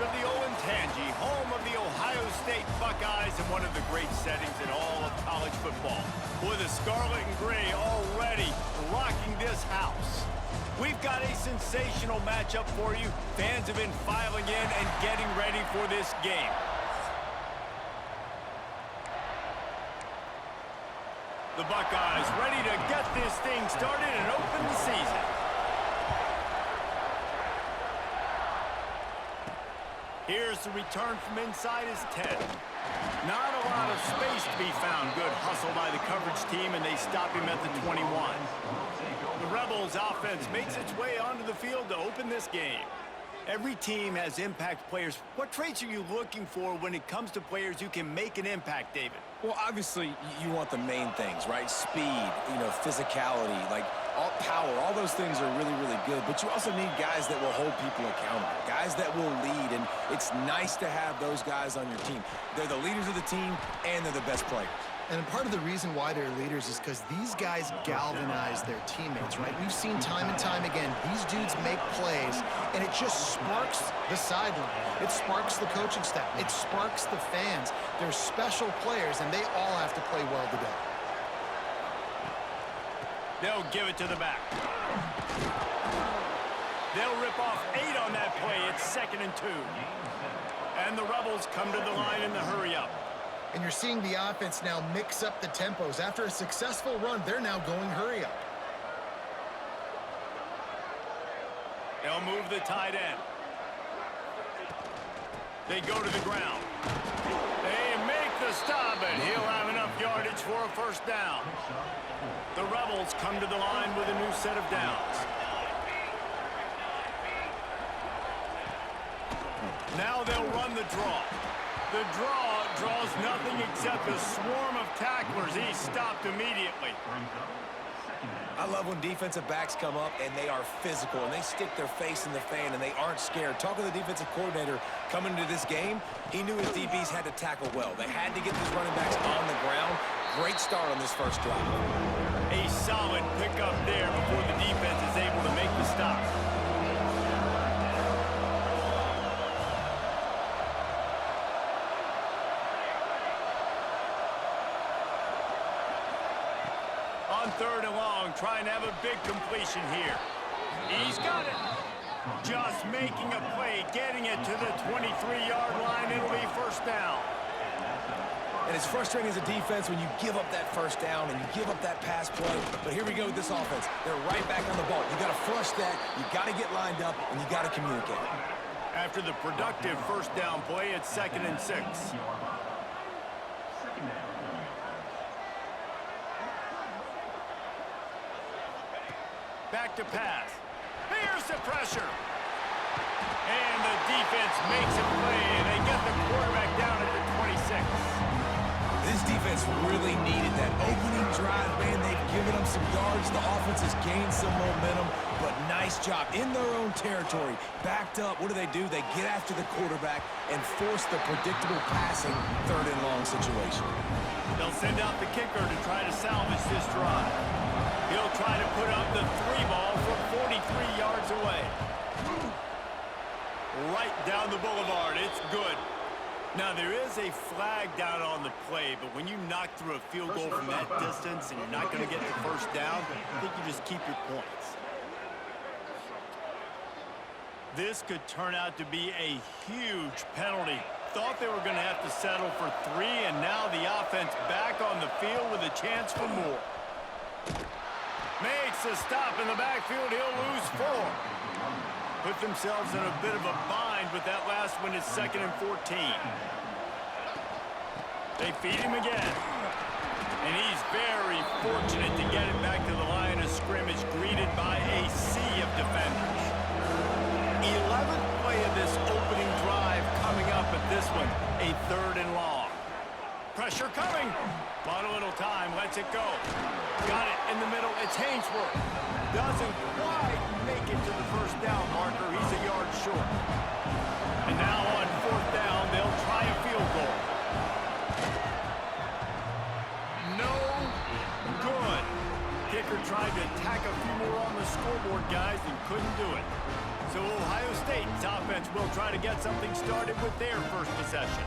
of the Olentangy, home of the Ohio State Buckeyes and one of the great settings in all of college football. With the scarlet and gray already rocking this house. We've got a sensational matchup for you. Fans have been filing in and getting ready for this game. The Buckeyes ready to get this thing started and open the season. Here's the return from inside his 10. Not a lot of space to be found. Good hustle by the coverage team, and they stop him at the 21. The Rebels offense makes its way onto the field to open this game. Every team has impact players. What traits are you looking for when it comes to players who can make an impact, David? Well, obviously, you want the main things, right? Speed, physicality, all power. All those things are really, really good. But you also need guys that will hold people accountable, guys that will lead. And it's nice to have those guys on your team. They're the leaders of the team, and they're the best players. And part of the reason why they're leaders is because these guys galvanize their teammates, right? We've seen time and time again, these dudes make plays, and it just sparks the sideline. It sparks the coaching staff. It sparks the fans. They're special players, and they all have to play well today. They'll give it to the back. They'll rip off 8 on that play. It's 2nd and 2. And the Rebels come to the line in the hurry-up. And you're seeing the offense now mix up the tempos. After a successful run, they're now going hurry up. They'll move the tight end. They go to the ground. They make the stop, and he'll have enough yardage for a first down. The Rebels come to the line with a new set of downs. Now they'll run the draw. The draw draws nothing except a swarm of tacklers. He's stopped immediately. I love when defensive backs come up and they are physical and they stick their face in the fan and they aren't scared. Talking to the defensive coordinator coming into this game, he knew his DBs had to tackle well. They had to get these running backs on the ground. Great start on this first drive. A solid pickup there before the defense is able to make the stop. On 3rd and long, trying to have a big completion here. He's got it. Just making a play, getting it to the 23-yard line. It'll be first down. And it's frustrating as a defense when you give up that first down and you give up that pass play. But here we go with this offense. They're right back on the ball. You got to flush that. You got to get lined up, and you got to communicate. After the productive first down play, it's 2nd and 6. Back to pass. Here's the pressure. And the defense makes a play, and they get the quarterback down at the 26. This defense really needed that opening drive, man. They've given them some yards. The offense has gained some momentum, but nice job in their own territory. Backed up. What do? They get after the quarterback and force the predictable passing 3rd and long situation. They'll send out the kicker to try to salvage this drive. He'll try to put up the 3 ball from 43 yards away. Right down the boulevard. It's good. Now, there is a flag down on the play, but when you knock through a field goal from that distance and you're not going to get the first down, I think you just keep your points. This could turn out to be a huge penalty. Thought they were going to have to settle for 3, and now the offense back on the field with a chance for more. Makes a stop in the backfield. He'll lose 4. Put themselves in a bit of a bind with that last one. Is 2nd and 14. They feed him again. And he's very fortunate to get it back to the line of scrimmage, greeted by a sea of defenders. 11th play of this opening drive coming up at this one. A 3rd and long. Pressure coming. Bought a little time. Lets it go. Got it in the middle. It's Hainsworth. Doesn't quite make it to the first down marker. He's a yard short. And now on 4th down, they'll try a field goal. No good. Kicker tried to tack a few more on the scoreboard, guys, and couldn't do it. So Ohio State State's offense will try to get something started with their first possession.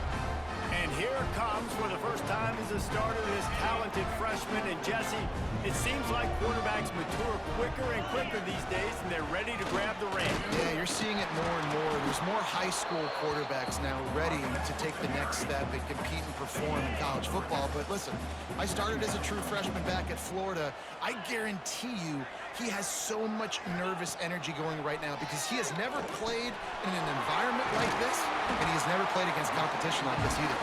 And here comes, for the first time as a starter, this talented freshman. And Jesse, it seems like quarterbacks mature quicker and quicker these days, and they're ready to grab the reins. Yeah, you're seeing it more and more. There's more high school quarterbacks now ready to take the next step and compete and perform in college football. But listen, I started as a true freshman back at Florida. I guarantee you he has so much nervous energy going right now because he has never played in an environment like this, and he has never played against competition like this either.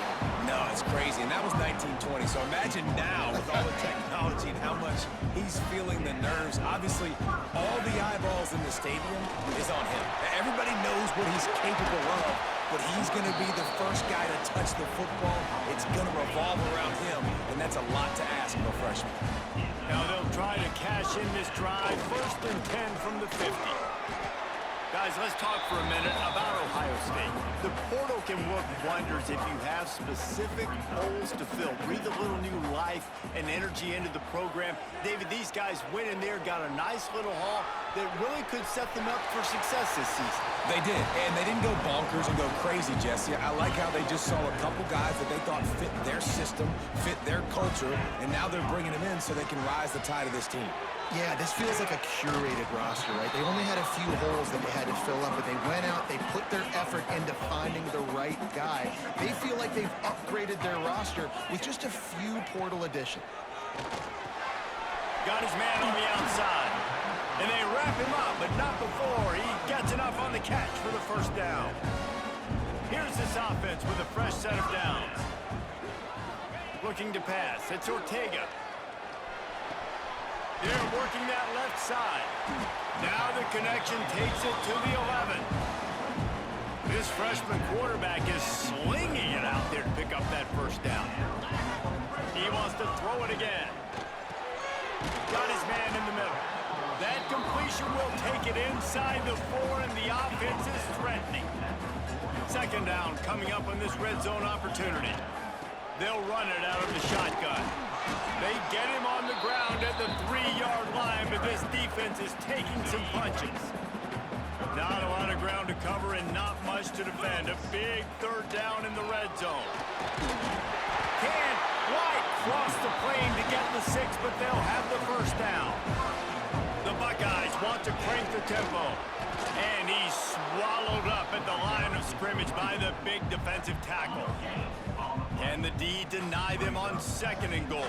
No, it's crazy, and that was 1920. So imagine now with all the technology and how much he's feeling the nerves. Obviously, all the eyeballs in the stadium is on him. Everybody knows what he's capable of, but he's going to be the first guy to touch the football. It's going to revolve around him, and that's a lot to ask of a freshman. Now they'll try to cash in this drive. 1st and 10 from the 50. Guys, let's talk for a minute about Ohio State. The portal can work wonders if you have specific holes to fill. Breathe a little new life and energy into the program. David, these guys went in there, got a nice little haul that really could set them up for success this season. They did, and they didn't go bonkers and go crazy, Jesse. I like how they just saw a couple guys that they thought fit their system, fit their culture, and now they're bringing them in so they can rise the tide of this team. Yeah, this feels like a curated roster, right? They only had a few holes that they had to fill up, but they went out, they put their effort into finding the right guy. They feel like they've upgraded their roster with just a few portal additions. Got his man on the outside. And they wrap him up, but not before he gets enough on the catch for the first down. Here's this offense with a fresh set of downs. Looking to pass. It's Ortega. They're working that left side. Now the connection takes it to the 11. This freshman quarterback is slinging it out there to pick up that first down. He wants to throw it again. Got his man in the middle. That completion will take it inside the 4, and the offense is threatening. 2nd down coming up on this red zone opportunity. They'll run it out of the shotgun. They get him on the ground at the 3-yard line, but this defense is taking some punches. Not a lot of ground to cover and not much to defend. A big 3rd down in the red zone. Can't quite cross the plane to get the 6, but they'll have the first down. The Buckeyes want to crank the tempo. And he's swallowed up at the line of scrimmage by the big defensive tackle. Can the D deny them on 2nd and goal?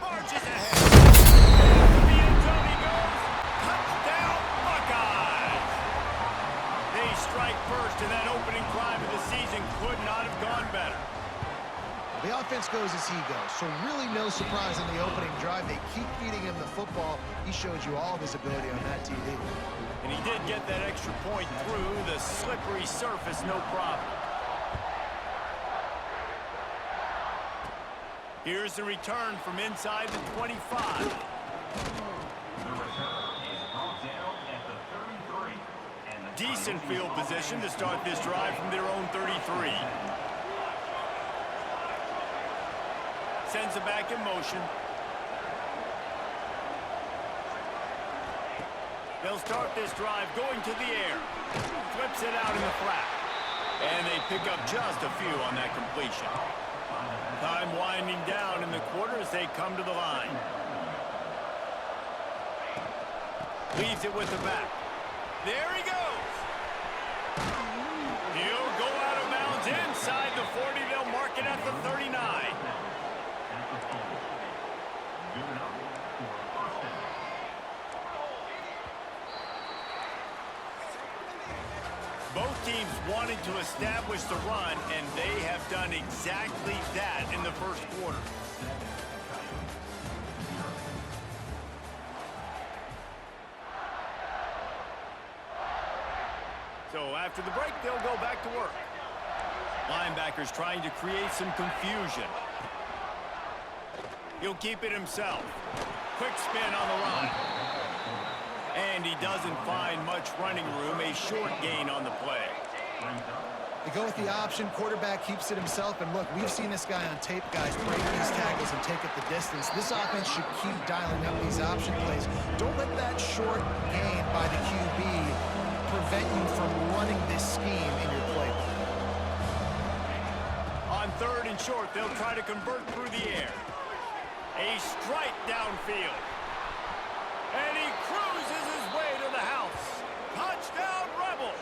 Marches ahead. To the end zone he goes. Touchdown, Buckeyes! They strike first, and that opening drive of the season could not have gone better. The offense goes as he goes, so really no surprise in the opening drive. They keep feeding him the football. He showed you all of his ability on that TV. And he did get that extra point through the slippery surface, no problem. Here's the return from inside the 25. Decent field position to start this drive from their own 33. Sends it back in motion. They'll start this drive going to the air. Flips it out in the flat. And they pick up just a few on that completion. Time winding down in the quarter as they come to the line. Leaves it with the back. There he goes. He'll go out of bounds inside the 40. They'll mark it at the 39. Both teams wanted to establish the run, and they have done exactly that in the first quarter. So after the break, they'll go back to work. Linebackers trying to create some confusion. He'll keep it himself. Quick spin on the line. And he doesn't find much running room. A short gain on the play. They go with the option. Quarterback keeps it himself. And look, we've seen this guy on tape, guys, break these tackles and take it the distance. This offense should keep dialing up these option plays. Don't let that short gain by the QB prevent you from running this scheme in your playbook. On 3rd and short, they'll try to convert through the air. A strike downfield. And he cruises his way to the house. Touchdown, Rebels!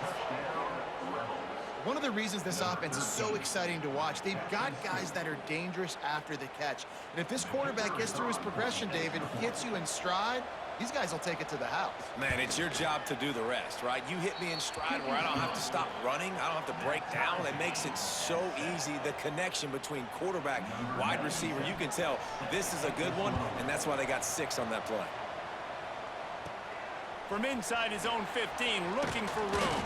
One of the reasons this offense is so exciting to watch, they've got guys that are dangerous after the catch. And if this quarterback gets through his progression, David, hits you in stride, these guys will take it to the house. Man, it's your job to do the rest, right? You hit me in stride where I don't have to stop running. I don't have to break down. It makes it so easy, the connection between quarterback, wide receiver. You can tell this is a good one, and that's why they got 6 on that play. From inside his own 15, looking for room.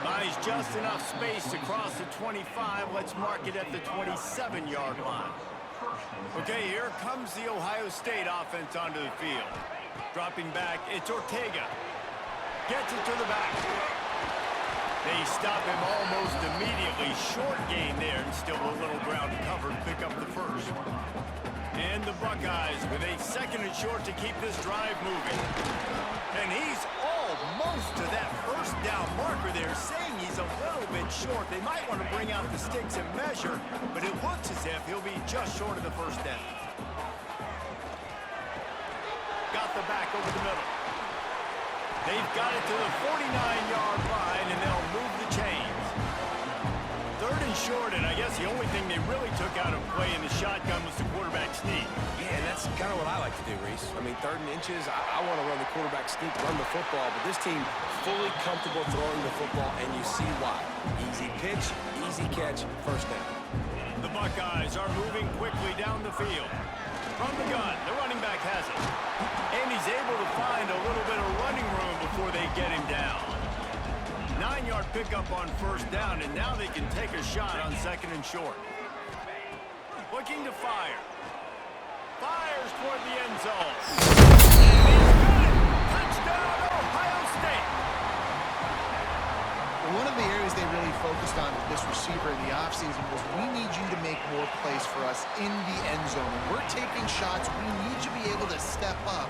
Buys just enough space to cross the 25. Let's mark it at the 27-yard line. Okay, here comes the Ohio State offense onto the field. Dropping back, it's Ortega. Gets it to the back. They stop him almost immediately. Short gain there, and still a little ground to cover to pick up the first. And the Buckeyes with a 2nd and short to keep this drive moving. And he's almost to that first down marker there, saying he's a little bit short. They might want to bring out the sticks and measure, but it looks as if he'll be just short of the first down. Got the back over the middle. They've got it to the 49-yard line, and they'll move the chains. 3rd and short, and I guess the only thing they really took out of play in the shotgun was the quarterback sneak. Yeah, and that's kind of what I like to do, Reese. I mean, 3rd and inches, I want to run the quarterback sneak, run the football, but this team fully comfortable throwing the football, and you see why. Easy pitch, easy catch, first down. The Buckeyes are moving quickly down the field. From the gun, the running back has it. And he's able to find a little bit of running room before they get him down. 9-yard pickup on first down, and now they can take a shot on 2nd and short. Looking to fire. Fires toward the end zone. And he's got it! Touchdown, Ohio State! One of the areas they really focused on with this receiver in the offseason was we need you to make more plays for us in the end zone. When we're taking shots, we need you to be able to step up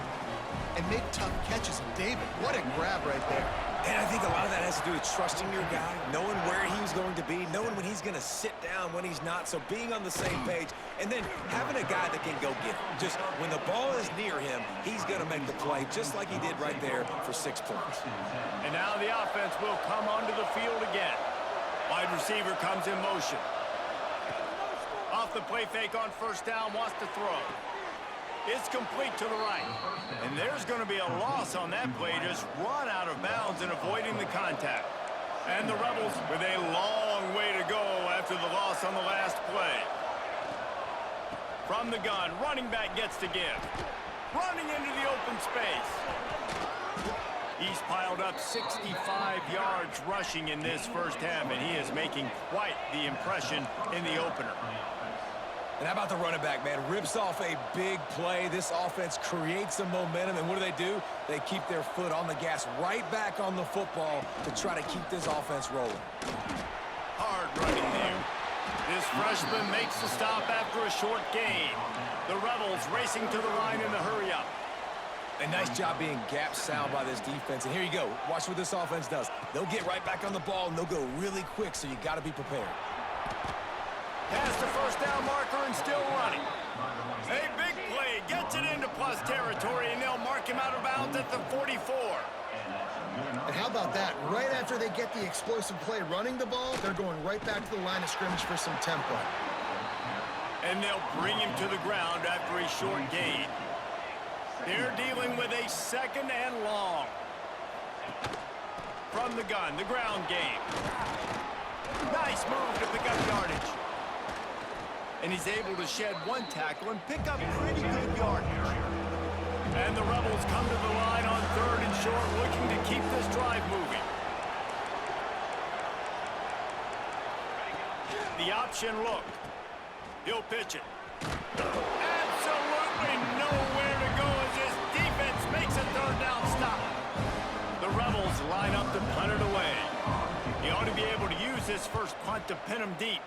and make tough catches. And David, what a grab right there. And I think a lot of that has to do with trusting your guy, knowing where he's going to be, knowing when he's going to sit down, when he's not, so being on the same page, and then having a guy that can go get it. Just when the ball is near him, he's going to make the play, just like he did right there for 6 points. And now the offense will come onto the field again. Wide receiver comes in motion. Off the play fake on first down, wants to throw. It's complete to the right. And there's going to be a loss on that play, just run out of bounds and avoiding the contact. And the Rebels with a long way to go after the loss on the last play. From the gun, running back gets to give. Running into the open space. He's piled up 65 yards rushing in this first half, and he is making quite the impression in the opener. And how about the running back, man? Rips off a big play. This offense creates some momentum, and what do? They keep their foot on the gas, right back on the football to try to keep this offense rolling. Hard running there. This freshman makes the stop after a short gain. The Rebels racing to the line in the hurry-up. A nice job being gap sound by this defense. And here you go. Watch what this offense does. They'll get right back on the ball, and they'll go really quick, so you got to be prepared. Past the first down marker and still running. A big play gets it into plus territory, and they'll mark him out of bounds at the 44. And how about that? Right after they get the explosive play running the ball, they're going right back to the line of scrimmage for some tempo. And they'll bring him to the ground after a short gain. They're dealing with a 2nd and long. From the gun, the ground game. Nice move to pick up yardage. And he's able to shed one tackle and pick up pretty good yardage. And the Rebels come to the line on 3rd and short, looking to keep this drive moving. The option look. He'll pitch it. Absolutely nowhere to go as this defense makes a 3rd down stop. The Rebels line up to punt it away. He ought to be able to use this first punt to pin him deep.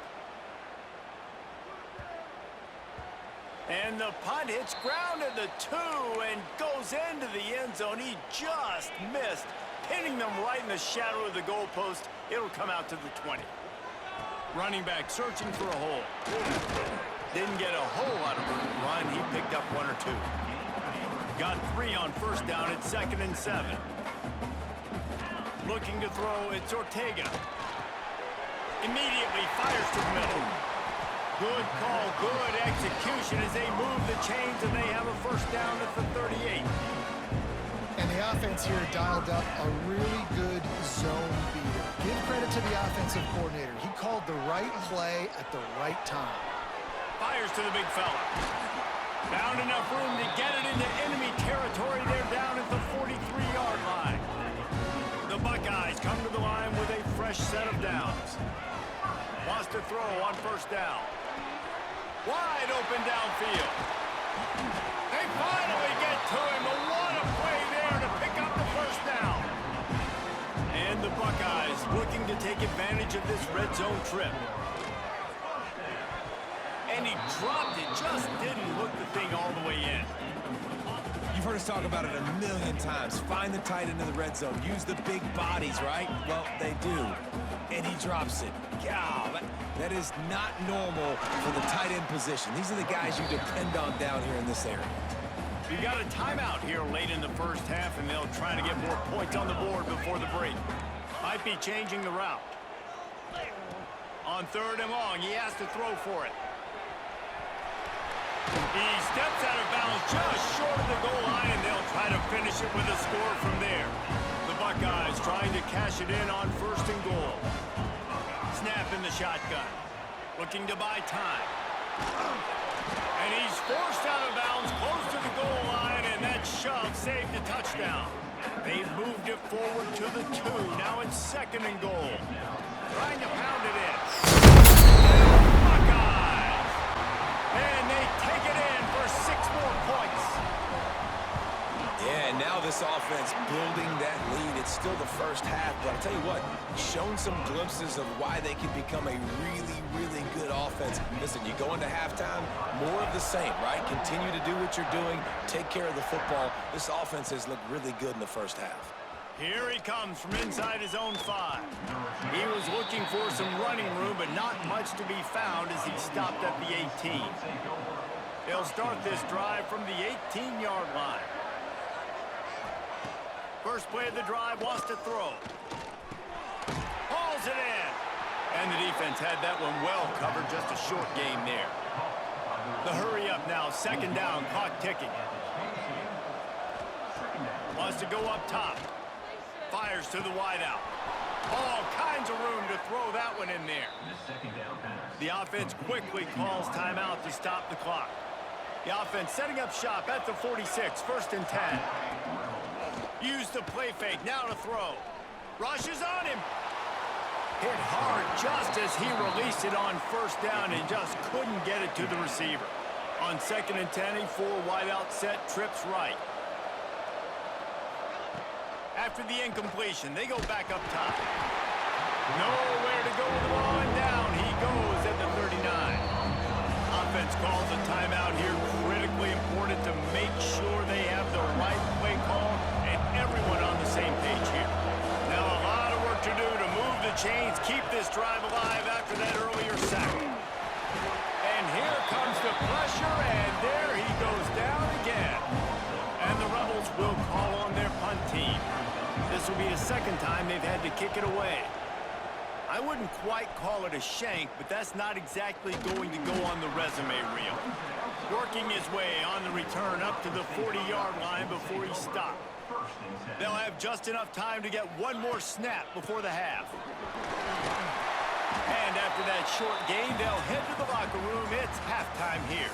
And the punt hits ground at the 2 and goes into the end zone. He just missed pinning them right in the shadow of the goalpost. It'll come out to the 20. Running back searching for a hole. Didn't get a whole lot of room to run. He picked up 1 or 2. Got 3 on first down at 2nd and 7. Looking to throw, it's Ortega. Immediately fires to the middle. Good call, good execution as they move the chains and they have a first down at the 38. And the offense here dialed up a really good zone beater. Give credit to the offensive coordinator. He called the right play at the right time. Fires to the big fella. Found enough room to get it into enemy territory. They're down at the 43-yard line. The Buckeyes come to the line with a fresh set of downs. Wants to throw on first down. Wide open downfield. They finally get to him. But what a play there to pick up the first down. And the Buckeyes looking to take advantage of this red zone trip. And he dropped it, just didn't hook the thing all the way in. You've heard us talk about it a million times. Find the tight end of the red zone. Use the big bodies, right? Well, they do. And he drops it. God, that is not normal for the tight end position. These are the guys you depend on down here in this area. We've got a timeout here late in the first half, and they'll try to get more points on the board before the break. Might be changing the route. On 3rd and long, he has to throw for it. He steps out of bounds just short of the goal line, and they'll try to finish it with a score from there. The Buckeyes trying to cash it in on 1st and goal. Snap in the shotgun. Looking to buy time. And he's forced out of bounds close to the goal line, and that shove saved a touchdown. They've moved it forward to the 2. Now it's 2nd and goal. Trying to pound it in. Buckeyes! And they take it in for 6 more points. Yeah, and now this offense building that lead. It's still the first half, but I'll tell you what, shown some glimpses of why they can become a really, really good offense. Listen, you go into halftime, more of the same, right? Continue to do what you're doing, take care of the football. This offense has looked really good in the first half. Here he comes from inside his own 5. He was looking for some running room, but not much to be found as he stopped at the 18. They'll start this drive from the 18-yard line. First play of the drive, wants to throw. Hauls it in. And the defense had that one well covered, just a short game there. The hurry up now, 2nd down, clock ticking. Wants to go up top. Fires to the wideout. All kinds of room to throw that one in there. The offense quickly calls timeout to stop the clock. The offense setting up shop at the 46, 1st and 10. Use the play fake, now to throw. Rushes on him. Hit hard just as he released it on 1st down and just couldn't get it to the receiver. On 2nd and 10, he 4 wideout set, trips right. After the incompletion, they go back up top. Nowhere to go with the ball, and down he goes at the 39. Offense calls a timeout here, critically important to make sure they have the right play call and everyone on the same page here. Now a lot of work to do to move the chains, keep this drive alive after that earlier sack. And here comes the pressure, and there he goes down again. And the Rebels will call on their punt team. This will be the 2nd time they've had to kick it away. I wouldn't quite call it a shank, but that's not exactly going to go on the resume reel. Working his way on the return up to the 40-yard line before he stopped. They'll have just enough time to get one more snap before the half. And after that short gain, they'll head to the locker room. It's halftime here.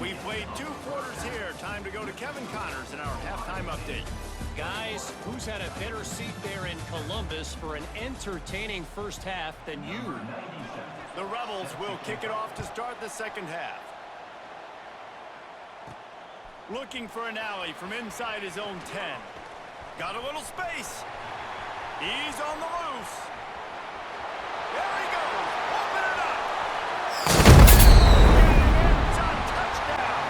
We've played 2 quarters here. Time to go to Kevin Connors in our halftime update. Guys, who's had a better seat there in Columbus for an entertaining first half than you? The Rebels will kick it off to start the 2nd half. Looking for an alley from inside his own 10. Got a little space. He's on the loose. There he goes. Open it up. And it's a touchdown.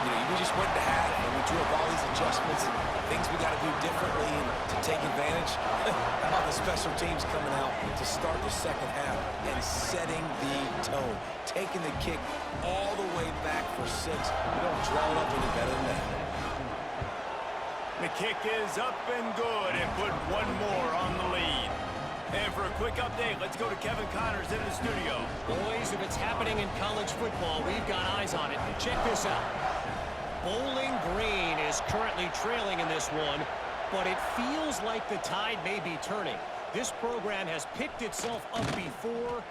You know, we just went to half and we drew up all these adjustments. things we got to do differently and to take advantage. How about the special teams coming out to start the second half and setting the tone, taking the kick all the way back for 6. We don't draw it up any better than that. The kick is up and good and put one more on the lead. And for a quick update, let's go to Kevin Connors in the studio. Boys, if it's happening in college football, we've got eyes on it. Check this out. Bowling Green is currently trailing in this one, but it feels like the tide may be turning. This program has picked itself up before,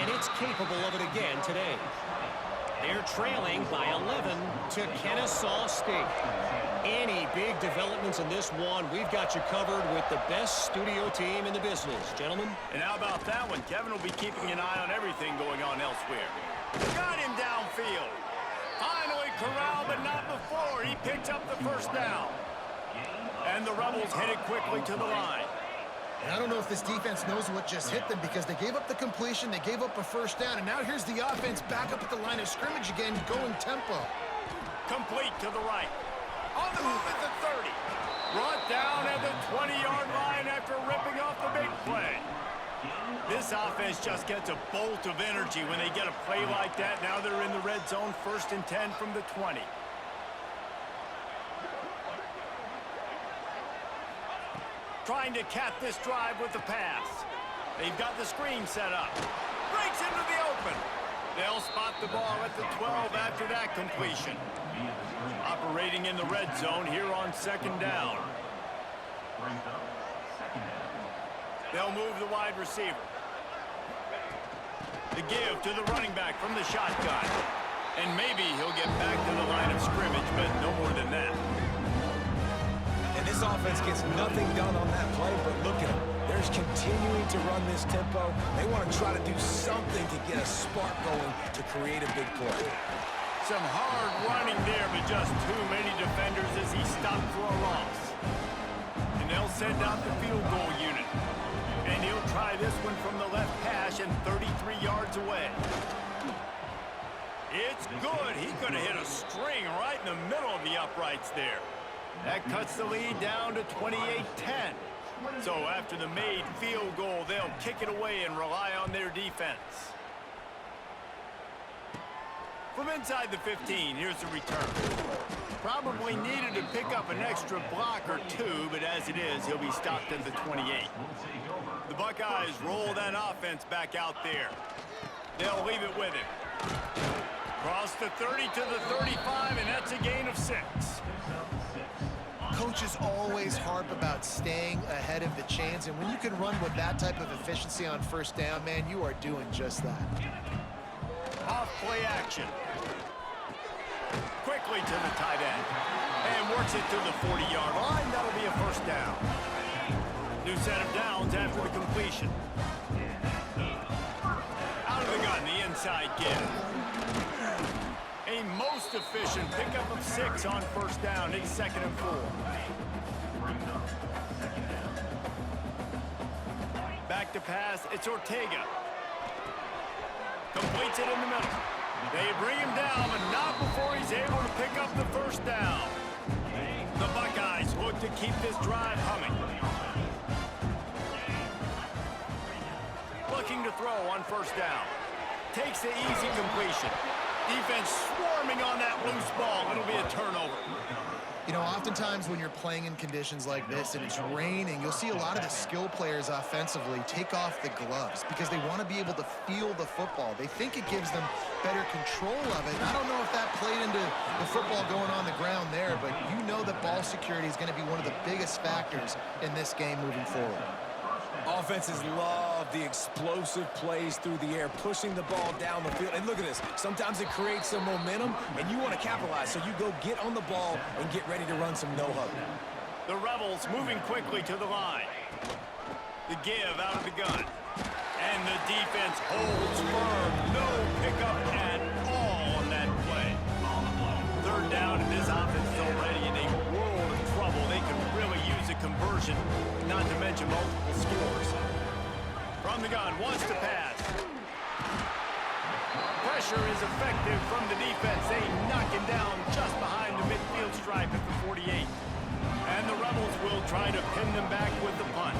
and it's capable of it again today. They're trailing by 11 to Kennesaw State. Any big developments in this one, we've got you covered with the best studio team in the business. Gentlemen? And how about that one? Kevin will be keeping an eye on everything going on elsewhere. Got him downfield. Finally corralled, but not before. He picks up the first down. And the Rebels headed quickly to the line. And I don't know if this defense knows what just hit them because they gave up the completion, they gave up a first down, and now here's the offense back up at the line of scrimmage again, going tempo. Complete to the right. On the move at the 30. Brought down at the 20-yard line after ripping off the big play. This offense just gets a bolt of energy when they get a play like that. Now they're in the red zone, 1st and 10 from the 20. Trying to cap this drive with the pass. They've got the screen set up. Breaks into the open. They'll spot the ball at the 12 after that completion. Operating in the red zone here on 2nd down. They'll move the wide receiver. The give to the running back from the shotgun. And maybe he'll get back to the line of scrimmage, but no more than that. And this offense gets nothing done on that play, but look at them. They're just continuing to run this tempo. They want to try to do something to get a spark going to create a big play. Some hard running there, but just too many defenders as he stopped for a loss. And they'll send out the field goal unit. And he'll try this one from the left hash and 33 yards away. It's good. He could have hit a string right in the middle of the uprights there. That cuts the lead down to 28-10. So after the made field goal, they'll kick it away and rely on their defense. From inside the 15, here's the return. Probably needed to pick up an extra block or two, but as it is, he'll be stopped at the 28. The Buckeyes roll that offense back out there. They'll leave it with him. Cross the 30 to the 35, and that's a gain of 6. Coaches always harp about staying ahead of the chains, and when you can run with that type of efficiency on 1st down, man, you are doing just that. Off play action. Quickly to the tight end. And works it to the 40-yard line. That'll be a 1st down. New set of downs after the completion. Out of the gun, the inside give. A most efficient pickup of 6 on 1st down. It's 2nd and 4. Back to pass. It's Ortega. Completes it in the middle. They bring him down, but not before he's able to pick up the 1st down. The Buckeyes look to keep this drive humming. Looking to throw on 1st down. Takes the easy completion. Defense swarming on that loose ball. It'll be a turnover. You know, oftentimes when you're playing in conditions like this and it's raining, you'll see a lot of the skill players offensively take off the gloves because they want to be able to feel the football. They think it gives them better control of it. I don't know if that played into the football going on the ground there, but you know that ball security is going to be one of the biggest factors in this game moving forward. Offenses love the explosive plays through the air, pushing the ball down the field. And look at this. Sometimes it creates some momentum, and you want to capitalize. So you go get on the ball and get ready to run some no-huddle. The Rebels moving quickly to the line. The give out of the gun. And the defense holds firm. No pickup at all on that play. 3rd down, and this offense is already in a world of trouble. They could really use a conversion, not to mention multiple scores. From the gun, wants to pass. Pressure is effective from the defense. They knock him down just behind the midfield stripe at the 48. And the Rebels will try to pin them back with the punt.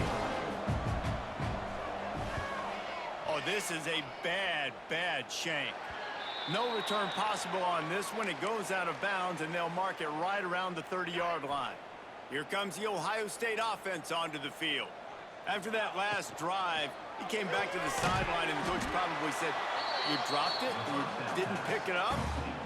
Oh, this is a bad shank. No return possible on this one. It goes out of bounds, and they'll mark it right around the 30-yard line. Here comes the Ohio State offense onto the field. After that last drive, he came back to the sideline, and the coach probably said, "You dropped it? You didn't pick it up?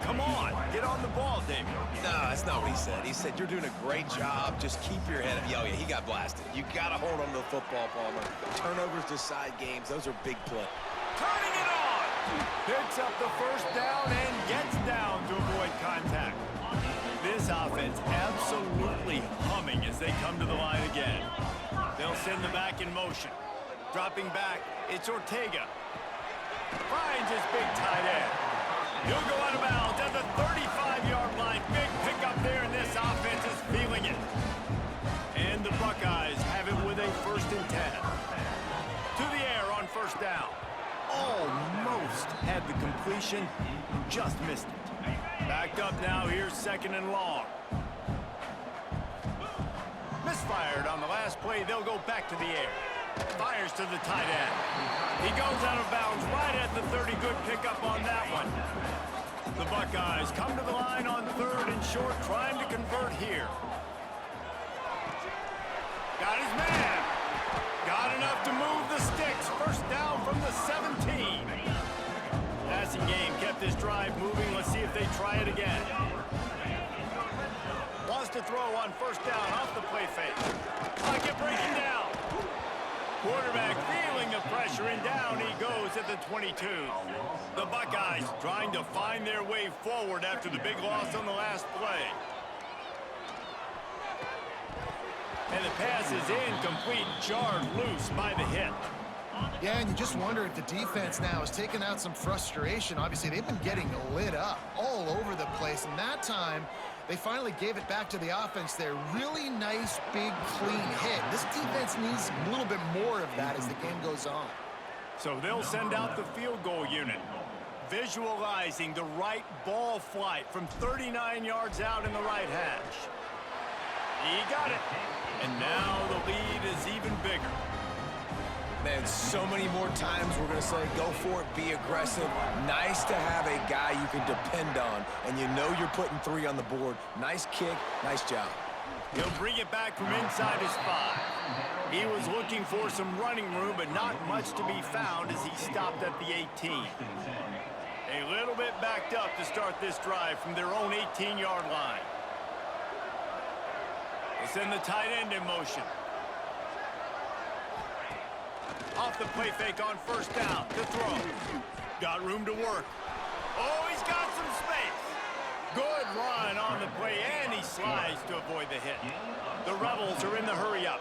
Come on, get on the ball, David." No, that's not what he said. He said, "You're doing a great job. Just keep your head up." Oh, yeah, he got blasted. You got to hold on to the football, Palmer. Turnovers decide games. Those are big plays. Turning it on! Picks up the first down and gets down to avoid contact. This offense absolutely humming as they come to the line again. They'll send the back in motion. Dropping back, it's Ortega. Finds his big tight end. He'll go out of bounds at the 35-yard line. Big pickup there, and this offense is feeling it. And the Buckeyes have it with a 1st and 10. To the air on first down. Almost had the completion, just missed it. Backed up now, here's 2nd and long. Misfired on the last play, they'll go back to the air. Fires to the tight end. He goes out of bounds right at the 30. Good pickup on that one. The Buckeyes come to the line on 3rd and short, trying to convert here. Got his man. Got enough to move the sticks. 1st down from the 17. Passing game kept this drive moving. Let's see if they try it again. Wants to throw on 1st down off the play fake. Pocket breaking down. Quarterback feeling the pressure, and down he goes at the 22. The Buckeyes trying to find their way forward after the big loss on the last play. And the pass is incomplete, jarred loose by the hit. Yeah, and you just wonder if the defense now has taken out some frustration. Obviously, they've been getting lit up all over the place, and that time they finally gave it back to the offense there. Really nice, big, clean hit. This defense needs a little bit more of that as the game goes on. So they'll send out the field goal unit, visualizing the right ball flight from 39 yards out in the right hash. He got it. And now the lead is even bigger. Man, so many more times we're going to say, go for it, be aggressive. Nice to have a guy you can depend on, and you know you're putting 3 on the board. Nice kick, nice job. He'll bring it back from inside his 5. He was looking for some running room, but not much to be found as he stopped at the 18. A little bit backed up to start this drive from their own 18-yard line. They send the tight end in motion. Off the play fake on 1st down to throw. Got room to work. Oh, he's got some space. Good run on the play, and he slides to avoid the hit. The Rebels are in the hurry-up.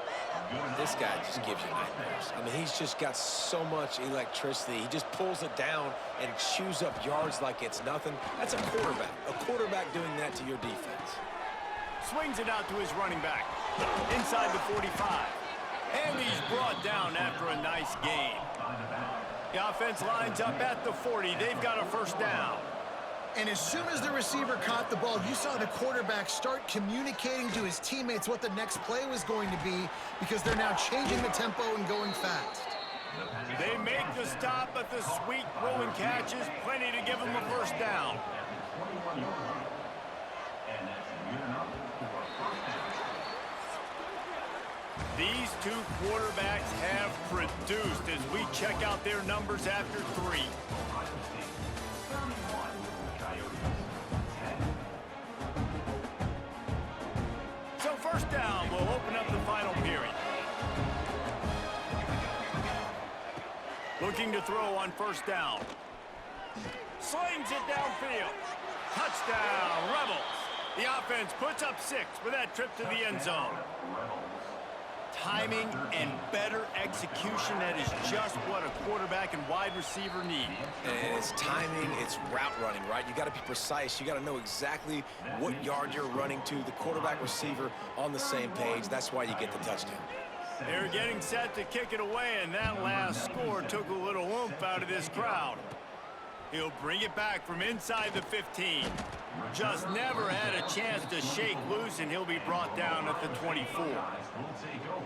This guy just gives you nightmares. I mean, he's just got so much electricity. He just pulls it down and chews up yards like it's nothing. That's a quarterback. A quarterback doing that to your defense. Swings it out to his running back. Inside the 45. And he's brought down after a nice gain. The offense lines up at the 40. They've got a 1st down. And as soon as the receiver caught the ball, you saw the quarterback start communicating to his teammates what the next play was going to be, because they're now changing the tempo and going fast. They make the stop, but the sweet rolling catch is plenty to give them a 1st down. These two quarterbacks have produced as we check out their numbers after 3. So 1st down will open up the final period. Looking to throw on 1st down. Slings it downfield. Touchdown, Rebels. The offense puts up 6 with that trip to the end zone. Timing and better execution, that is just what a quarterback and wide receiver need. And it's timing, it's route running, right? You got to be precise. You got to know exactly what yard you're running to. The quarterback receiver on the same page. That's why you get the touchdown. They're getting set to kick it away, and that last score took a little oomph out of this crowd. He'll bring it back from inside the 15. Just never had a chance to shake loose, and he'll be brought down at the 24.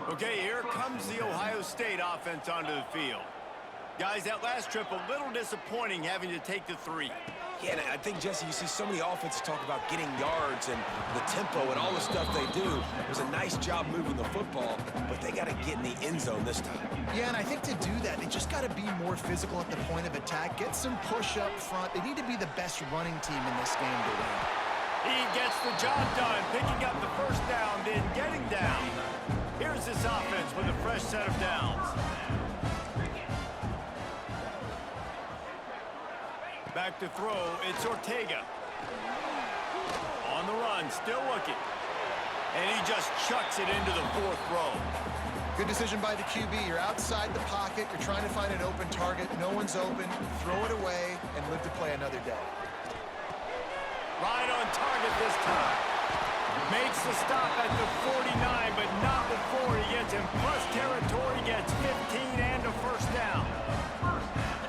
Okay, here comes the Ohio State offense onto the field. Guys, that last trip, a little disappointing having to take the 3. Yeah, and I think, Jesse, you see so many offenses talk about getting yards and the tempo and all the stuff they do. It was a nice job moving the football, but they got to get in the end zone this time. Yeah, and I think to do that, they just got to be more physical at the point of attack, get some push up front. They need to be the best running team in this game to win. He gets the job done, picking up the first down, then getting down. Here's this offense with a fresh set of downs. Back to throw, it's Ortega. On the run, still looking. And he just chucks it into the 4th row. Good decision by the QB. You're outside the pocket. You're trying to find an open target. No one's open. Throw it away and live to play another day. Right on target this time. Makes the stop at the 49, but not before he gets in plus territory, gets 15 and a first down.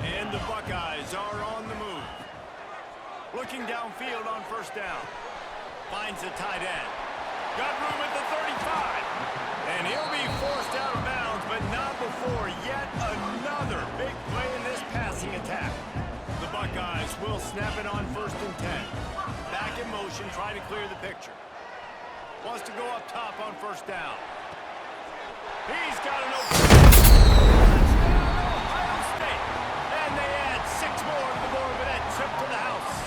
And the Buckeyes are on the move. Looking downfield on first down. Finds the tight end. Got room at the 35. And he'll be forced out of bounds, but not before yet another big play in this passing attack. The Buckeyes will snap it on 1st and 10. Back in motion, trying to clear the picture. Wants to go up top on first down. He's got an open. Touchdown, Ohio State. And they add 6 more to the board with that trip to the house.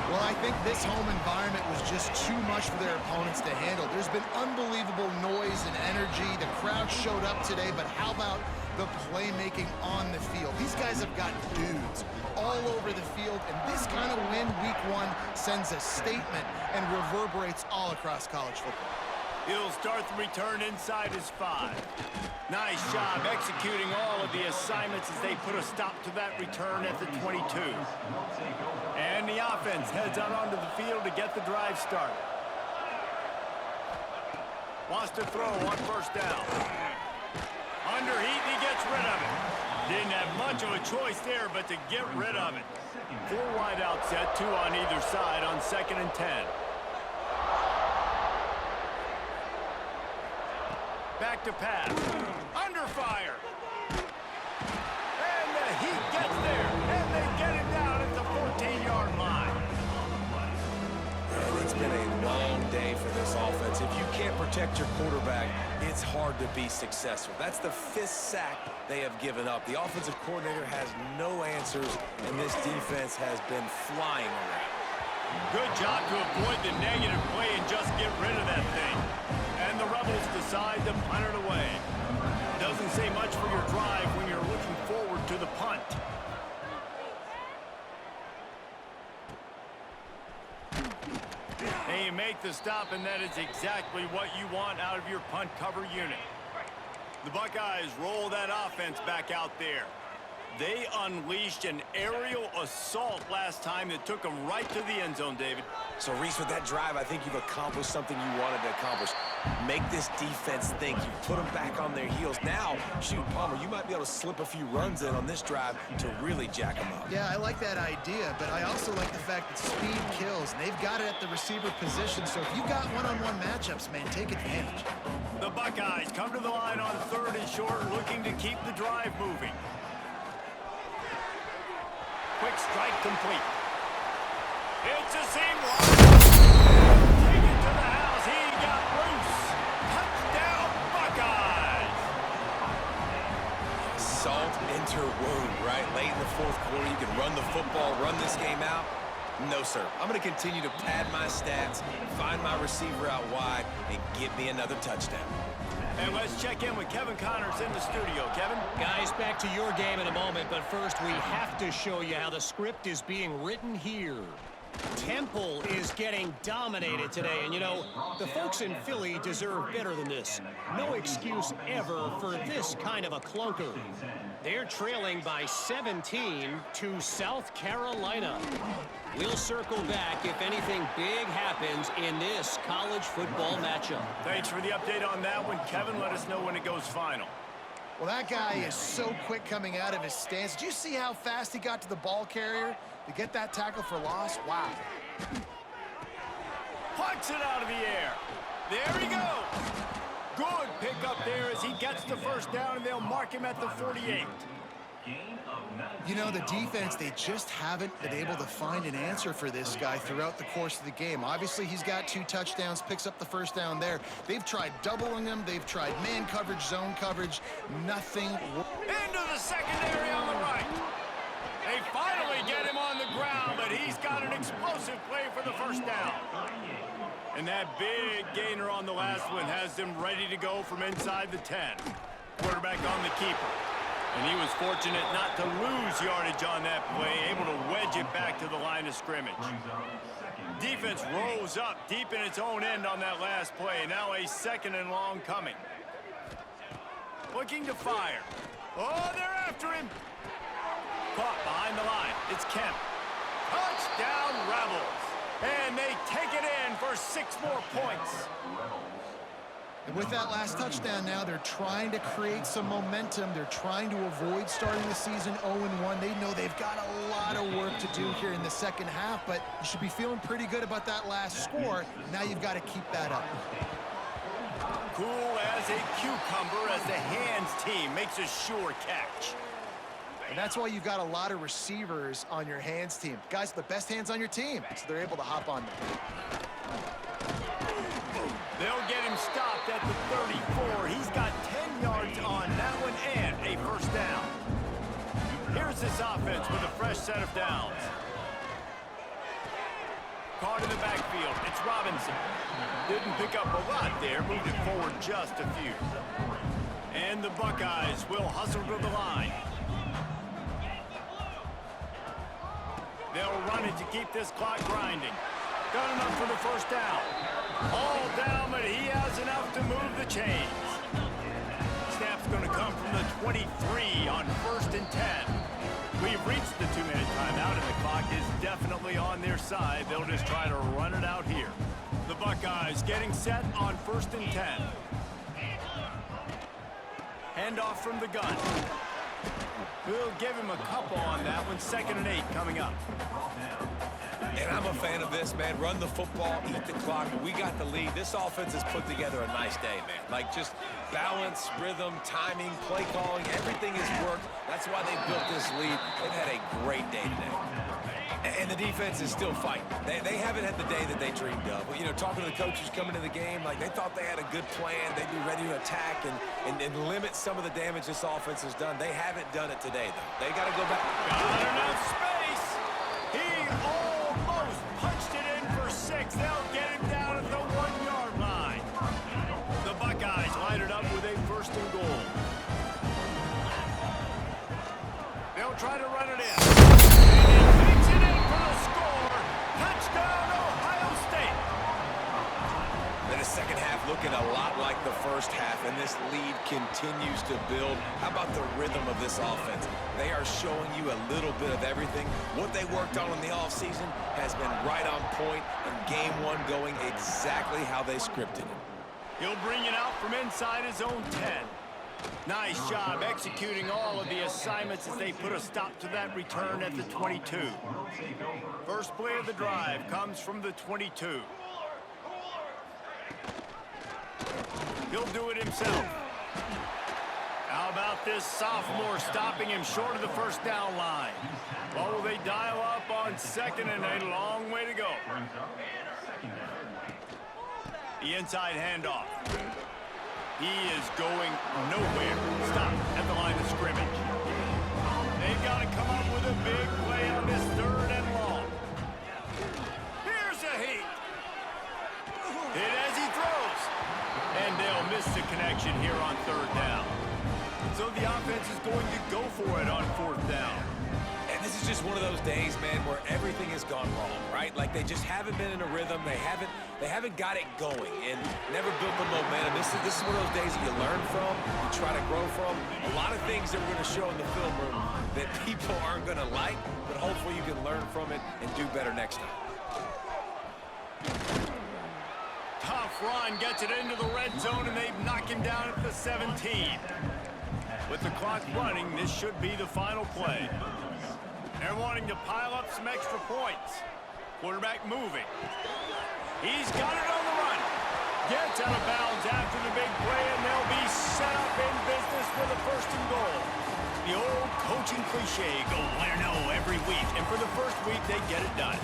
Well, I think this home environment was just too much for their opponents to handle. There's been unbelievable noise and energy. The crowd showed up today, but how about the playmaking on the field? These guys have got dudes all over the field, and this kind of win week 1 sends a statement and reverberates all across college football. He'll start the return inside his 5. Nice job executing all of the assignments as they put a stop to that return at the 22. And the offense heads out onto the field to get the drive started. Wants to throw on first down. Under heat, he gets rid of it. Didn't have much of a choice there, but to get rid of it. 4 wide out set, 2 on either side on 2nd and 10. Back to pass. Under fire. And the Heat gets there. And they get it down at the 14-yard line. And it's been a long day for this offense. If you can't protect your quarterback, it's hard to be successful. That's the 5th sack they have given up. The offensive coordinator has no answers, and this defense has been flying around. Good job to avoid the negative play and just get rid of that thing. And the Rebels decide to punt it away. Doesn't say much for your drive when you're looking forward to the punt. And you make the stop, and that is exactly what you want out of your punt cover unit. The Buckeyes roll that offense back out there. They unleashed an aerial assault last time that took them right to the end zone, David. So, Reese, with that drive, I think you've accomplished something you wanted to accomplish. Make this defense think. You put them back on their heels. Now, shoot, Palmer, you might be able to slip a few runs in on this drive to really jack them up. Yeah, I like that idea, but I also like the fact that speed kills, and they've got it at the receiver position. So if you've got one-on-one matchups, man, take advantage. The Buckeyes come to the line on 3rd and short, looking to keep the drive moving. Quick strike complete. It's a seam run. Take it to the house. He got loose. Touchdown, Buckeyes. Salt into wound, right? Late in the 4th quarter, you can run the football, run this game out. No, sir. I'm going to continue to pad my stats, find my receiver out wide, and get me another touchdown. And let's check in with Kevin Connors in the studio. Kevin? Guys, back to your game in a moment, but first we have to show you how the script is being written here. Temple is getting dominated today, and you know, the folks in Philly deserve better than this. No excuse ever for this kind of a clunker. They're trailing by 17 to South Carolina. We'll circle back if anything big happens in this college football matchup. Thanks for the update on that one, Kevin. Let us know when it goes final. Well, that guy is so quick coming out of his stance. Did you see how fast he got to the ball carrier to get that tackle for loss? Wow. Punts it out of the air. There he goes. Good pickup there as he gets the first down, and they'll mark him at the 48. You know, the defense, they just haven't been able to find an answer for this guy throughout the course of the game. Obviously, he's got 2 touchdowns, picks up the first down there. They've tried doubling him. They've tried man coverage, zone coverage. Nothing. Into the secondary on the right. They finally get him on the ground, but he's got an explosive play for the first down. And that big gainer on the last one has them ready to go from inside the 10. Quarterback on the keeper. And he was fortunate not to lose yardage on that play, able to wedge it back to the line of scrimmage. Defense rolls up deep in its own end on that last play. Now a 2nd and long coming. Looking to fire. Oh, they're after him. Caught behind the line. It's Kemp. Touchdown Rebels. And they take it in for 6 more points. And with that last touchdown now, they're trying to create some momentum. They're trying to avoid starting the season 0-1. They know they've got a lot of work to do here in the second half, but you should be feeling pretty good about that last score. Now you've got to keep that up. Cool as a cucumber as the hands team makes a sure catch. And that's why you've got a lot of receivers on your hands team. Guys, the best hands on your team, so they're able to hop on them. They'll get him stopped at the 34. He's got 10 yards on that one and a first down. Here's this offense with a fresh set of downs. Caught in the backfield. It's Robinson. Didn't pick up a lot there. Moved it forward just a few. And the Buckeyes will hustle to the line. They'll run it to keep this clock grinding. Got enough for the first down. All down, but he has enough to move the chains. Snap's going to come from the 23 on 1st and 10. We've reached the 2-minute timeout, and the clock is definitely on their side. They'll just try to run it out here. The Buckeyes getting set on 1st and 10. Handoff from the gun. We'll give him a couple on that one. 2nd and 8 coming up. And I'm a fan of this, man. Run the football, eat the clock. We got the lead. This offense has put together a nice day, man. Like, just balance, rhythm, timing, play calling, everything has worked. That's why they built this lead. They've had a great day today. And the defense is still fighting. They haven't had the day that they dreamed of. You know, talking to the coaches coming into the game, like, they thought they had a good plan. They'd be ready to attack and limit some of the damage this offense has done. They haven't done it today, though. They got to go back. Got enough space. He almost punched it in for 6. They'll get him down at the 1-yard line. The Buckeyes light it up with a 1st and goal. They'll try to run it in. And he takes it in for the score. Touchdown, Ohio State. And the second half looking a lot like the first half, and this lead continues to build. How about the rhythm of this offense? They are showing you a little bit of everything. What they worked on in the offseason has been right on point, and game 1 going exactly how they scripted it. He'll bring it out from inside his own 10. Nice job executing all of the assignments as they put a stop to that return at the 22. First play of the drive comes from the 22. He'll do it himself. How about this sophomore stopping him short of the first down line? What will they dial up on 2nd and a long way to go? The inside handoff. He is going nowhere. Stop at the line of scrimmage. They've got to come up with a big play on this 3rd and long. Here's a heat. Hit as he throws. And they'll miss the connection here on 3rd down. So the offense is going to go for it on 4th down. And this is just one of those days, man, where everything has gone wrong, right? Like, they just haven't been in a rhythm. They haven't got it going and never built the momentum. This is one of those days that you learn from, you try to grow from. A lot of things that we're going to show in the film room that people aren't going to like, but hopefully you can learn from it and do better next time. Tough run, gets it into the red zone, and they knock him down at the 17. With the clock running, this should be the final play. They're wanting to pile up some extra points. Quarterback moving. He's got it on the run. Gets out of bounds after the big play, and they'll be set up in business with a 1st and goal. The old coaching cliche, go win or no every week. And for the first week, they get it done.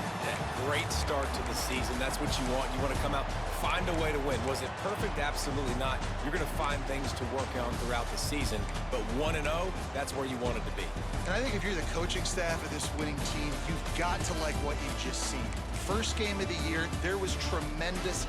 Great start to the season. That's what you want. You want to come out, find a way to win. Was it perfect? Absolutely not. You're going to find things to work on throughout the season. But 1-0, that's where you want it to be. And I think if you're the coaching staff of this winning team, you've got to like what you've just seen. First game of the year, there was tremendous